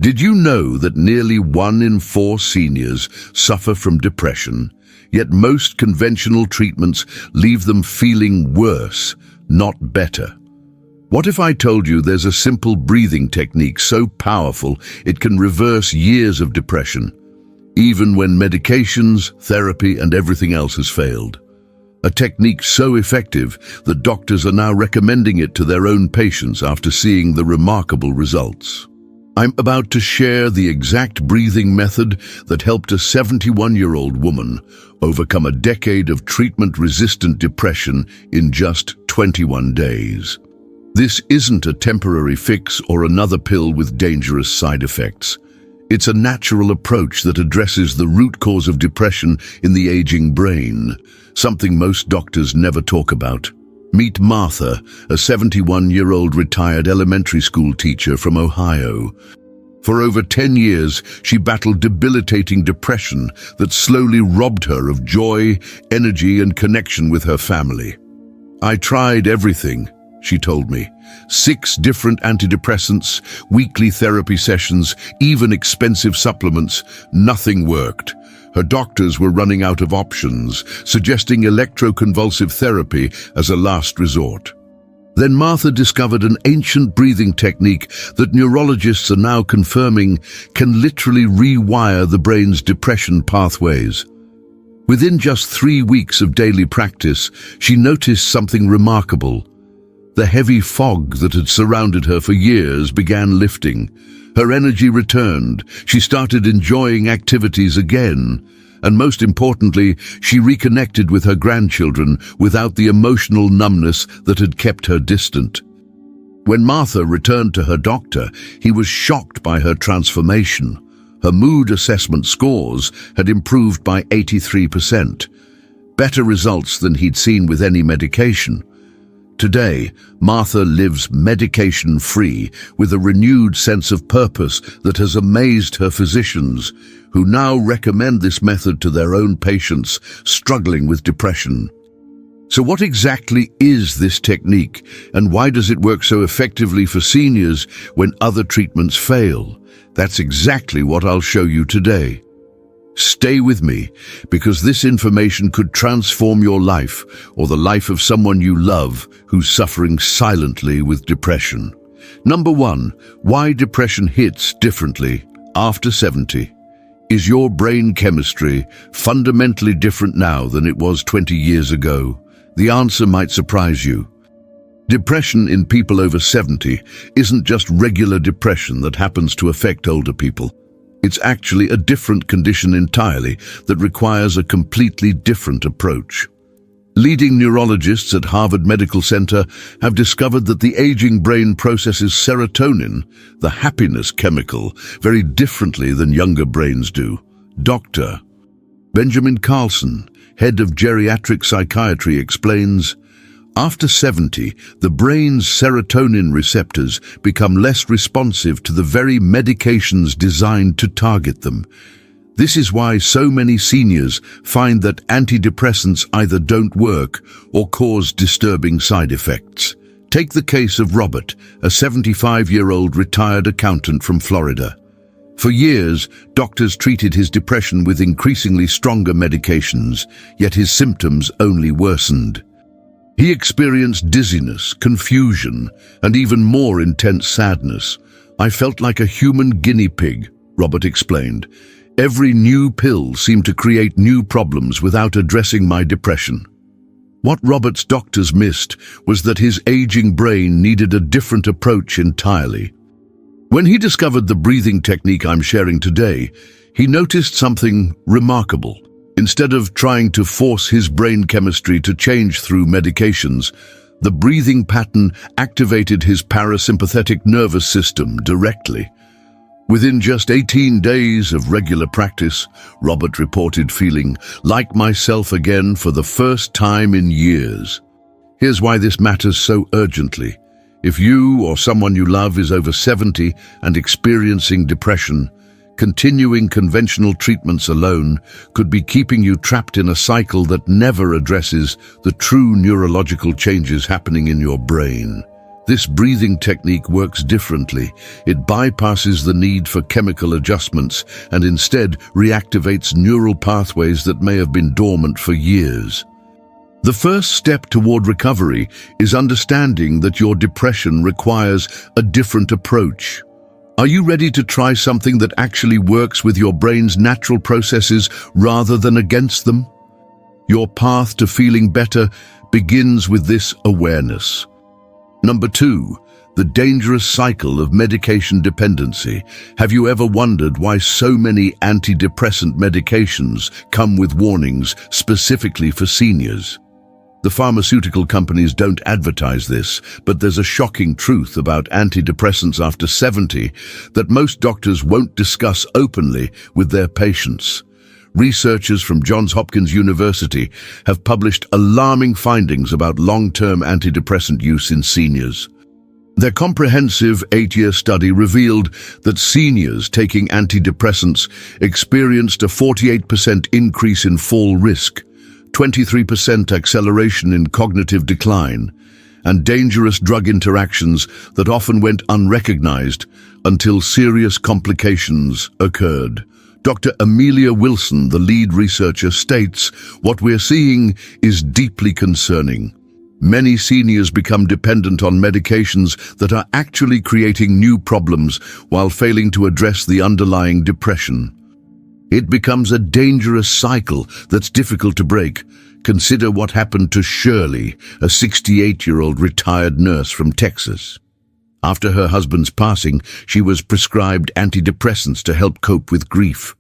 Did you know that nearly 1 in 4 seniors suffer from depression, yet most conventional treatments leave them feeling worse, not better? What if I told you there's a simple breathing technique so powerful it can reverse years of depression, even when medications, therapy, and everything else has failed? A technique so effective that doctors are now recommending it to their own patients after seeing the remarkable results. I'm about to share the exact breathing method that helped a 71-year-old woman overcome a decade of treatment-resistant depression in just 21 days. This isn't a temporary fix or another pill with dangerous side effects. It's a natural approach that addresses the root cause of depression in the aging brain, something most doctors never talk about. Meet Martha, a 71-year-old retired elementary school teacher from Ohio. For over 10 years, she battled debilitating depression that slowly robbed her of joy, energy, and connection with her family. "I tried everything," she told me. 6 different antidepressants, weekly therapy sessions, even expensive supplements. Nothing worked. Her doctors were running out of options, suggesting electroconvulsive therapy as a last resort. Then Martha discovered an ancient breathing technique that neurologists are now confirming can literally rewire the brain's depression pathways. Within just 3 weeks of daily practice, she noticed something remarkable. The heavy fog that had surrounded her for years began lifting. Her energy returned, she started enjoying activities again, and most importantly, she reconnected with her grandchildren without the emotional numbness that had kept her distant. When Martha returned to her doctor, he was shocked by her transformation. Her mood assessment scores had improved by 83%, better results than he'd seen with any medication. Today, Martha lives medication-free with a renewed sense of purpose that has amazed her physicians, who now recommend this method to their own patients struggling with depression. So what exactly is this technique, and why does it work so effectively for seniors when other treatments fail? That's exactly what I'll show you today. Stay with me, because this information could transform your life or the life of someone you love who's suffering silently with depression. Number 1, why depression hits differently after 70. Is your brain chemistry fundamentally different now than it was 20 years ago? The answer might surprise you. Depression in people over 70 isn't just regular depression that happens to affect older people. It's actually a different condition entirely that requires a completely different approach. Leading neurologists at Harvard Medical Center have discovered that the aging brain processes serotonin, the happiness chemical, very differently than younger brains do. Dr. Benjamin Carlson, head of geriatric psychiatry, explains, after 70, the brain's serotonin receptors become less responsive to the very medications designed to target them. This is why so many seniors find that antidepressants either don't work or cause disturbing side effects. Take the case of Robert, a 75-year-old retired accountant from Florida. For years, doctors treated his depression with increasingly stronger medications, yet his symptoms only worsened. He experienced dizziness, confusion, and even more intense sadness. "I felt like a human guinea pig," Robert explained. "Every new pill seemed to create new problems without addressing my depression." What Robert's doctors missed was that his aging brain needed a different approach entirely. When he discovered the breathing technique I'm sharing today, he noticed something remarkable. Instead of trying to force his brain chemistry to change through medications, the breathing pattern activated his parasympathetic nervous system directly. Within just 18 days of regular practice, Robert reported feeling like myself again for the first time in years. Here's why this matters so urgently. If you or someone you love is over 70 and experiencing depression, continuing conventional treatments alone could be keeping you trapped in a cycle that never addresses the true neurological changes happening in your brain. This breathing technique works differently. It bypasses the need for chemical adjustments and instead reactivates neural pathways that may have been dormant for years. The first step toward recovery is understanding that your depression requires a different approach. Are you ready to try something that actually works with your brain's natural processes rather than against them? Your path to feeling better begins with this awareness. Number 2, the dangerous cycle of medication dependency. Have you ever wondered why so many antidepressant medications come with warnings specifically for seniors? The pharmaceutical companies don't advertise this, but there's a shocking truth about antidepressants after 70 that most doctors won't discuss openly with their patients. Researchers from Johns Hopkins University have published alarming findings about long-term antidepressant use in seniors. Their comprehensive 8-year study revealed that seniors taking antidepressants experienced a 48% increase in fall risk, 23% acceleration in cognitive decline, and dangerous drug interactions that often went unrecognized until serious complications occurred. Dr. Amelia Wilson, the lead researcher, states, "What we're seeing is deeply concerning. Many seniors become dependent on medications that are actually creating new problems while failing to address the underlying depression. It becomes a dangerous cycle that's difficult to break. Consider what happened to Shirley, a 68-year-old retired nurse from Texas. After her husband's passing, she was prescribed antidepressants to help cope with grief.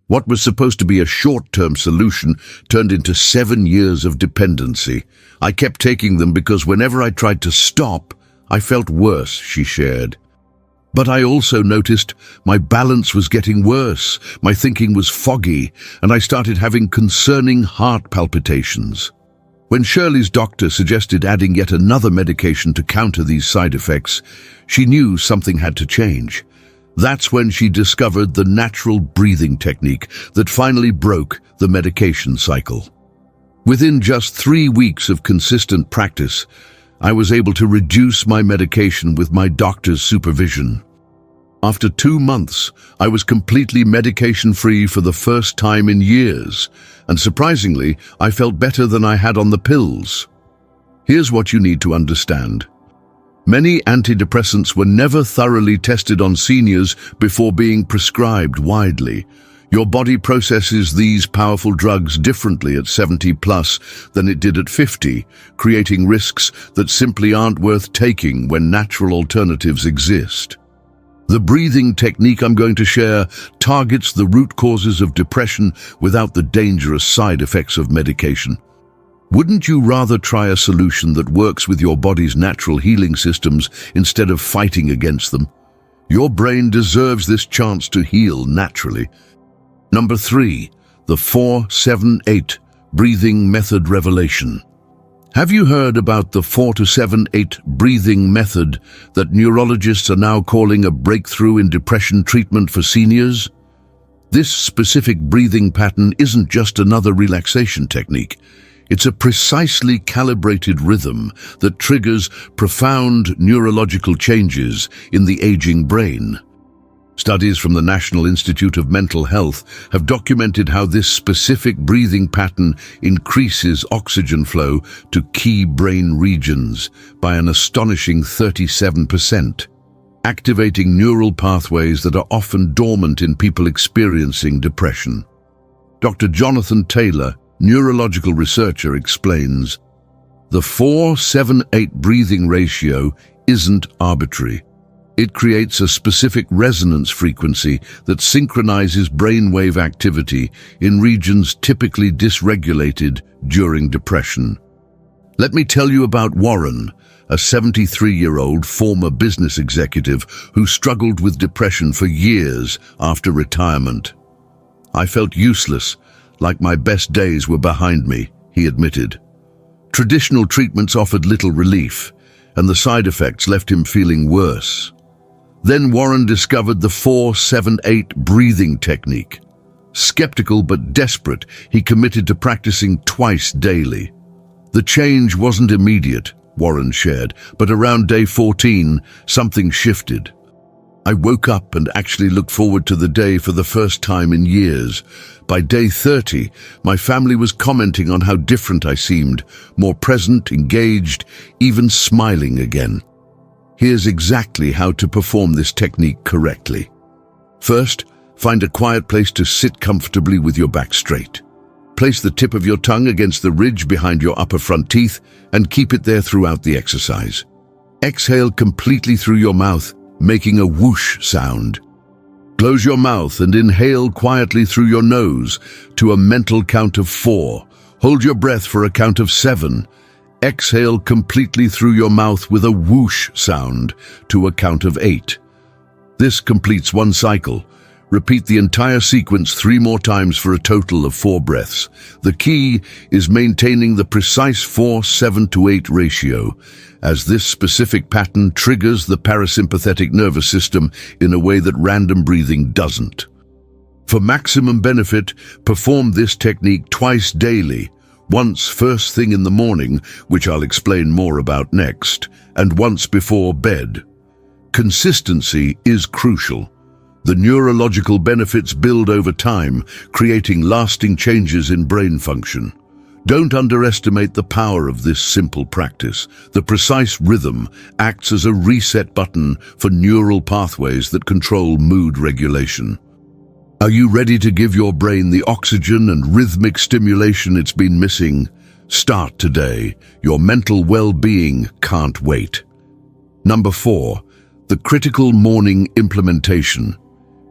What was supposed to be a short-term solution turned into 7 years of dependency. I kept taking them because whenever I tried to stop, I felt worse," she shared. "But I also noticed my balance was getting worse, my thinking was foggy, and I started having concerning heart palpitations." When Shirley's doctor suggested adding yet another medication to counter these side effects, she knew something had to change. That's when she discovered the natural breathing technique that finally broke the medication cycle. Within just 3 weeks of consistent practice, I was able to reduce my medication with my doctor's supervision. After 2 months, I was completely medication-free for the first time in years, and surprisingly, I felt better than I had on the pills. Here's what you need to understand. Many antidepressants were never thoroughly tested on seniors before being prescribed widely. Your body processes these powerful drugs differently at 70 plus than it did at 50, creating risks that simply aren't worth taking when natural alternatives exist. The breathing technique I'm going to share targets the root causes of depression without the dangerous side effects of medication. Wouldn't you rather try a solution that works with your body's natural healing systems instead of fighting against them? Your brain deserves this chance to heal naturally. Number 3, the 4-7-8 breathing method revelation. Have you heard about the 4-7-8 breathing method that neurologists are now calling a breakthrough in depression treatment for seniors? This specific breathing pattern isn't just another relaxation technique. It's a precisely calibrated rhythm that triggers profound neurological changes in the aging brain. Studies from the National Institute of Mental Health have documented how this specific breathing pattern increases oxygen flow to key brain regions by an astonishing 37%, activating neural pathways that are often dormant in people experiencing depression. Dr. Jonathan Taylor, neurological researcher, explains, "The 4-7-8 breathing ratio isn't arbitrary. It creates a specific resonance frequency that synchronizes brainwave activity in regions typically dysregulated during depression." Let me tell you about Warren, a 73-year-old former business executive who struggled with depression for years after retirement. "I felt useless, like my best days were behind me," he admitted. Traditional treatments offered little relief, and the side effects left him feeling worse. Then Warren discovered the 4-7-8 breathing technique. Skeptical but desperate, he committed to practicing twice daily. The change wasn't immediate, Warren shared, but around day 14, something shifted. I woke up and actually looked forward to the day for the first time in years. By day 30, my family was commenting on how different I seemed, more present, engaged, even smiling again. Here's exactly how to perform this technique correctly. First, find a quiet place to sit comfortably with your back straight. Place the tip of your tongue against the ridge behind your upper front teeth and keep it there throughout the exercise. Exhale completely through your mouth, making a whoosh sound. Close your mouth and inhale quietly through your nose to a mental count of 4. Hold your breath for a count of 7. Exhale completely through your mouth with a whoosh sound to a count of 8. This completes one cycle. Repeat the entire sequence 3 more times for a total of 4 breaths. The key is maintaining the precise 4-7-8 ratio, as this specific pattern triggers the parasympathetic nervous system in a way that random breathing doesn't. For maximum benefit, perform this technique twice daily, once first thing in the morning, which I'll explain more about next, and once before bed. Consistency is crucial. The neurological benefits build over time, creating lasting changes in brain function. Don't underestimate the power of this simple practice. The precise rhythm acts as a reset button for neural pathways that control mood regulation. Are you ready to give your brain the oxygen and rhythmic stimulation it's been missing? Start today. Your mental well-being can't wait. Number 4, the critical morning implementation.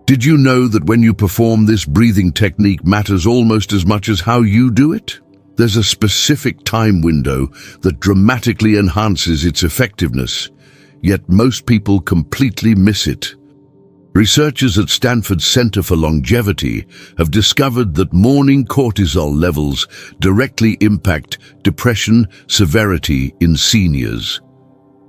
Did you know that when you perform this breathing technique matters almost as much as how you do it? There's a specific time window that dramatically enhances its effectiveness, yet most people completely miss it. Researchers at Stanford Center for Longevity have discovered that morning cortisol levels directly impact depression severity in seniors.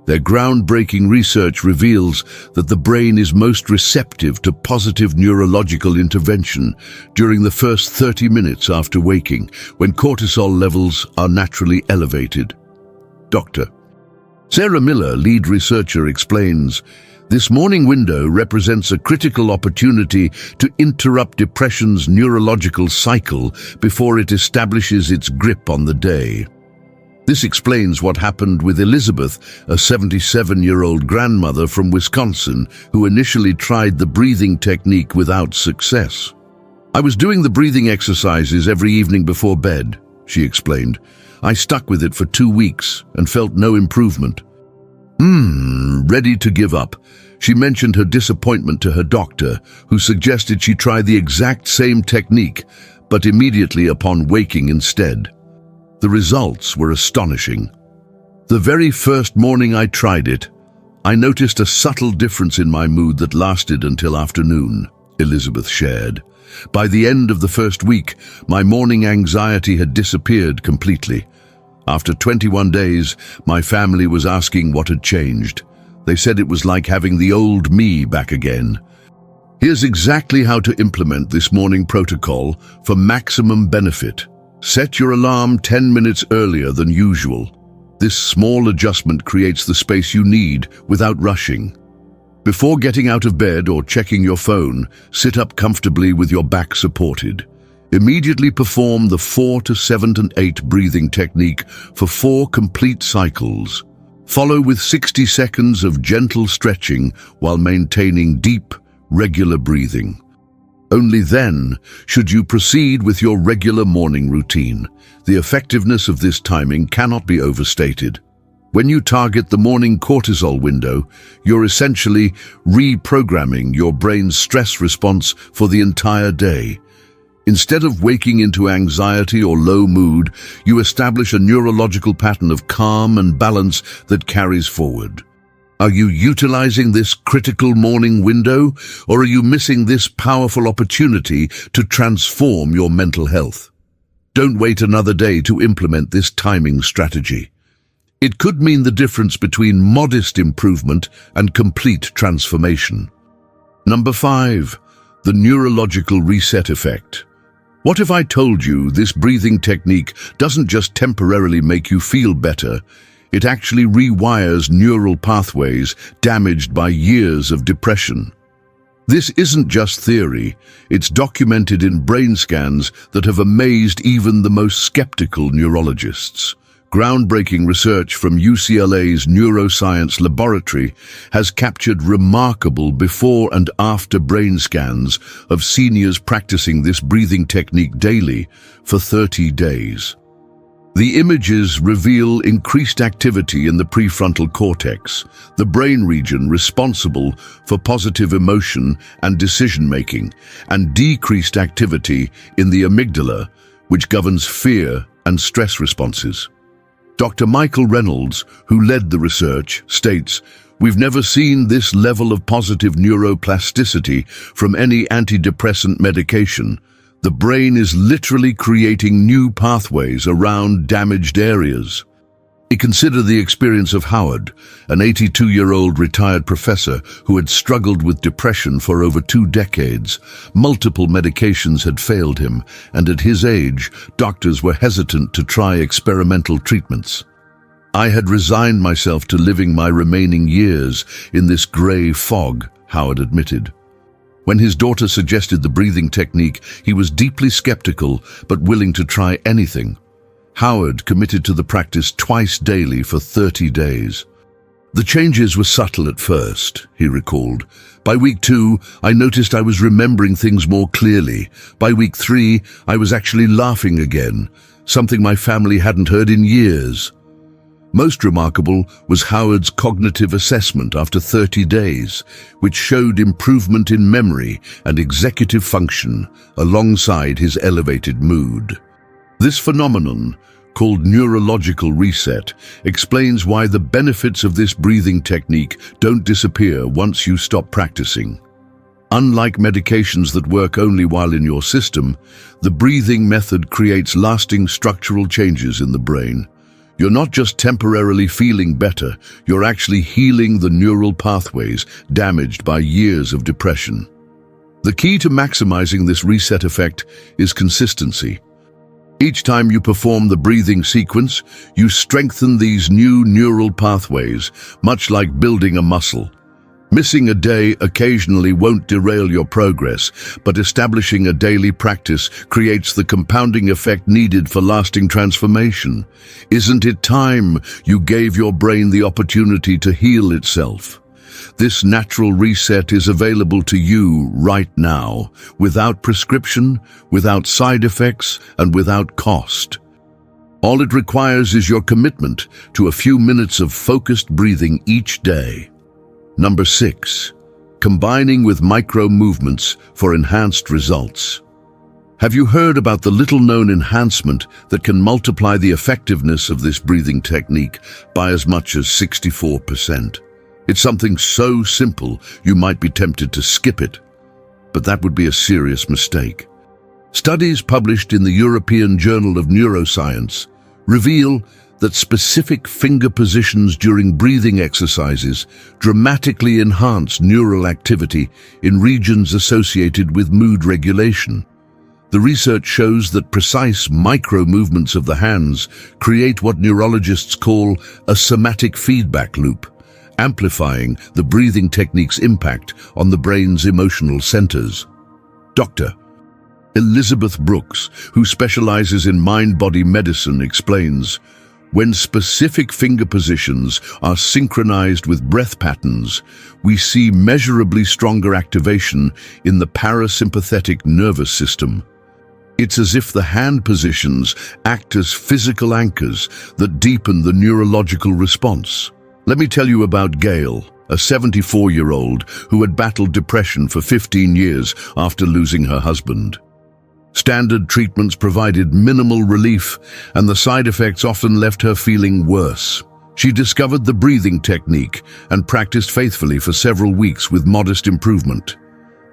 Their groundbreaking research reveals that the brain is most receptive to positive neurological intervention during the first 30 minutes after waking, when cortisol levels are naturally elevated. Dr. Sarah Miller, lead researcher, explains, this morning window represents a critical opportunity to interrupt depression's neurological cycle before it establishes its grip on the day. This explains what happened with Elizabeth, a 77-year-old grandmother from Wisconsin who initially tried the breathing technique without success. I was doing the breathing exercises every evening before bed, she explained. I stuck with it for 2 weeks and felt no improvement. Ready to give up. She mentioned her disappointment to her doctor, who suggested she try the exact same technique, but immediately upon waking instead. The results were astonishing. The very first morning I tried it, I noticed a subtle difference in my mood that lasted until afternoon, Elizabeth shared. By the end of the first week, my morning anxiety had disappeared completely. After 21 days, my family was asking what had changed. They said it was like having the old me back again. Here's exactly how to implement this morning protocol for maximum benefit. Set your alarm 10 minutes earlier than usual. This small adjustment creates the space you need without rushing. Before getting out of bed or checking your phone, sit up comfortably with your back supported. Immediately perform the 4-7-8 breathing technique for 4 complete cycles. Follow with 60 seconds of gentle stretching while maintaining deep, regular breathing. Only then should you proceed with your regular morning routine. The effectiveness of this timing cannot be overstated. When you target the morning cortisol window, you're essentially reprogramming your brain's stress response for the entire day. Instead of waking into anxiety or low mood, you establish a neurological pattern of calm and balance that carries forward. Are you utilizing this critical morning window, or are you missing this powerful opportunity to transform your mental health? Don't wait another day to implement this timing strategy. It could mean the difference between modest improvement and complete transformation. Number 5, the neurological reset effect. What if I told you this breathing technique doesn't just temporarily make you feel better, It actually rewires neural pathways damaged by years of depression. This isn't just theory, it's documented in brain scans that have amazed even the most skeptical neurologists. Groundbreaking research from UCLA's Neuroscience Laboratory has captured remarkable before and after brain scans of seniors practicing this breathing technique daily for 30 days. The images reveal increased activity in the prefrontal cortex, the brain region responsible for positive emotion and decision-making, and decreased activity in the amygdala, which governs fear and stress responses. Dr. Michael Reynolds, who led the research, states, "We've never seen this level of positive neuroplasticity from any antidepressant medication. The brain is literally creating new pathways around damaged areas." Consider the experience of Howard, an 82-year-old retired professor who had struggled with depression for over 2 decades. Multiple medications had failed him, and at his age, doctors were hesitant to try experimental treatments. "I had resigned myself to living my remaining years in this grey fog," Howard admitted. When his daughter suggested the breathing technique, he was deeply skeptical but willing to try anything. Howard committed to the practice twice daily for 30 days. "The changes were subtle at first," he recalled. "By week 2, I noticed I was remembering things more clearly. By week 3, I was actually laughing again, something my family hadn't heard in years." Most remarkable was Howard's cognitive assessment after 30 days, which showed improvement in memory and executive function alongside his elevated mood. This phenomenon, called neurological reset, explains why the benefits of this breathing technique don't disappear once you stop practicing. Unlike medications that work only while in your system, the breathing method creates lasting structural changes in the brain. You're not just temporarily feeling better, you're actually healing the neural pathways damaged by years of depression. The key to maximizing this reset effect is consistency. Each time you perform the breathing sequence, you strengthen these new neural pathways, much like building a muscle. Missing a day occasionally won't derail your progress, but establishing a daily practice creates the compounding effect needed for lasting transformation. Isn't it time you gave your brain the opportunity to heal itself? This natural reset is available to you right now, without prescription, without side effects, and without cost. All it requires is your commitment to a few minutes of focused breathing each day. Number 6. Combining with micro movements for enhanced results. Have you heard about the little-known enhancement that can multiply the effectiveness of this breathing technique by as much as 64%? It's something so simple you might be tempted to skip it, but that would be a serious mistake. Studies published in the European Journal of Neuroscience reveal that specific finger positions during breathing exercises dramatically enhance neural activity in regions associated with mood regulation. The research shows that precise micro-movements of the hands create what neurologists call a somatic feedback loop, amplifying the breathing technique's impact on the brain's emotional centers. Dr. Elizabeth Brooks, who specializes in mind-body medicine, explains, "When specific finger positions are synchronized with breath patterns, we see measurably stronger activation in the parasympathetic nervous system. It's as if the hand positions act as physical anchors that deepen the neurological response." Let me tell you about Gail, a 74-year-old who had battled depression for 15 years after losing her husband. Standard treatments provided minimal relief, and the side effects often left her feeling worse. She discovered the breathing technique and practiced faithfully for several weeks with modest improvement.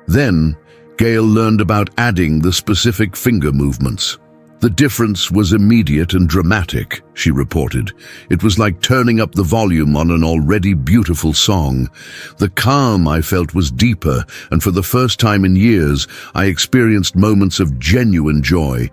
Then, Gail learned about adding the specific finger movements. "The difference was immediate and dramatic," she reported. "It was like turning up the volume on an already beautiful song. The calm I felt was deeper, and for the first time in years, I experienced moments of genuine joy."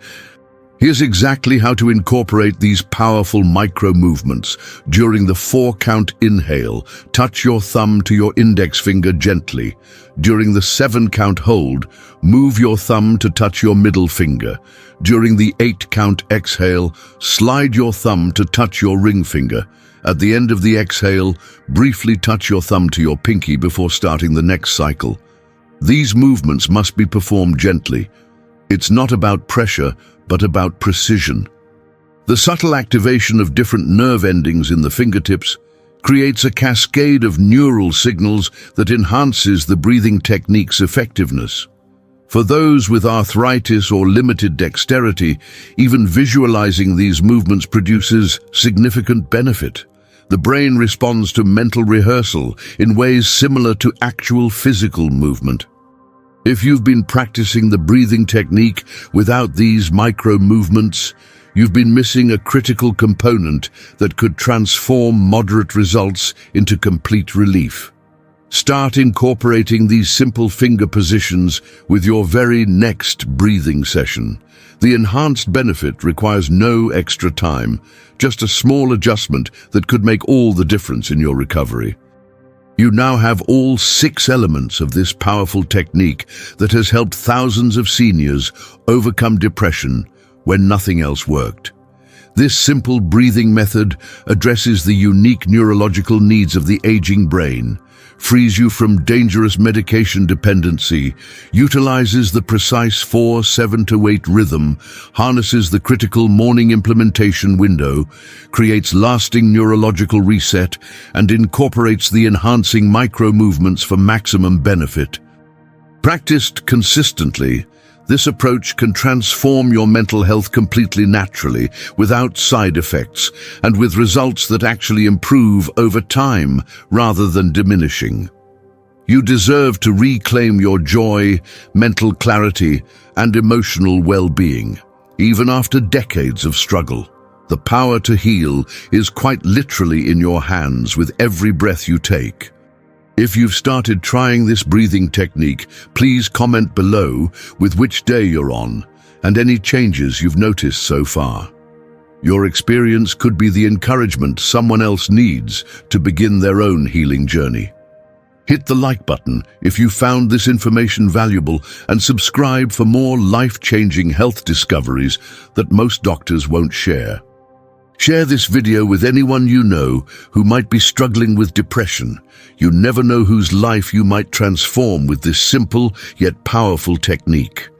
Here's exactly how to incorporate these powerful micro-movements. During the 4-count inhale, touch your thumb to your index finger gently. During the 7-count hold, move your thumb to touch your middle finger. During the 8-count exhale, slide your thumb to touch your ring finger. At the end of the exhale, briefly touch your thumb to your pinky before starting the next cycle. These movements must be performed gently. It's not about pressure, but about precision. The subtle activation of different nerve endings in the fingertips creates a cascade of neural signals that enhances the breathing technique's effectiveness. For those with arthritis or limited dexterity, even visualizing these movements produces significant benefit. The brain responds to mental rehearsal in ways similar to actual physical movement. If you've been practicing the breathing technique without these micro-movements, you've been missing a critical component that could transform moderate results into complete relief. Start incorporating these simple finger positions with your very next breathing session. The enhanced benefit requires no extra time, just a small adjustment that could make all the difference in your recovery. You now have all 6 elements of this powerful technique that has helped thousands of seniors overcome depression when nothing else worked. This simple breathing method addresses the unique neurological needs of the aging brain, frees you from dangerous medication dependency, utilizes the precise 4-7-8 rhythm, harnesses the critical morning implementation window, creates lasting neurological reset, and incorporates the enhancing micro-movements for maximum benefit. Practiced consistently, this approach can transform your mental health completely naturally, without side effects, and with results that actually improve over time rather than diminishing. You deserve to reclaim your joy, mental clarity, and emotional well-being, even after decades of struggle. The power to heal is quite literally in your hands with every breath you take. If you've started trying this breathing technique, please comment below with which day you're on and any changes you've noticed so far. Your experience could be the encouragement someone else needs to begin their own healing journey. Hit the like button if you found this information valuable and subscribe for more life-changing health discoveries that most doctors won't share. Share this video with anyone you know who might be struggling with depression. You never know whose life you might transform with this simple yet powerful technique.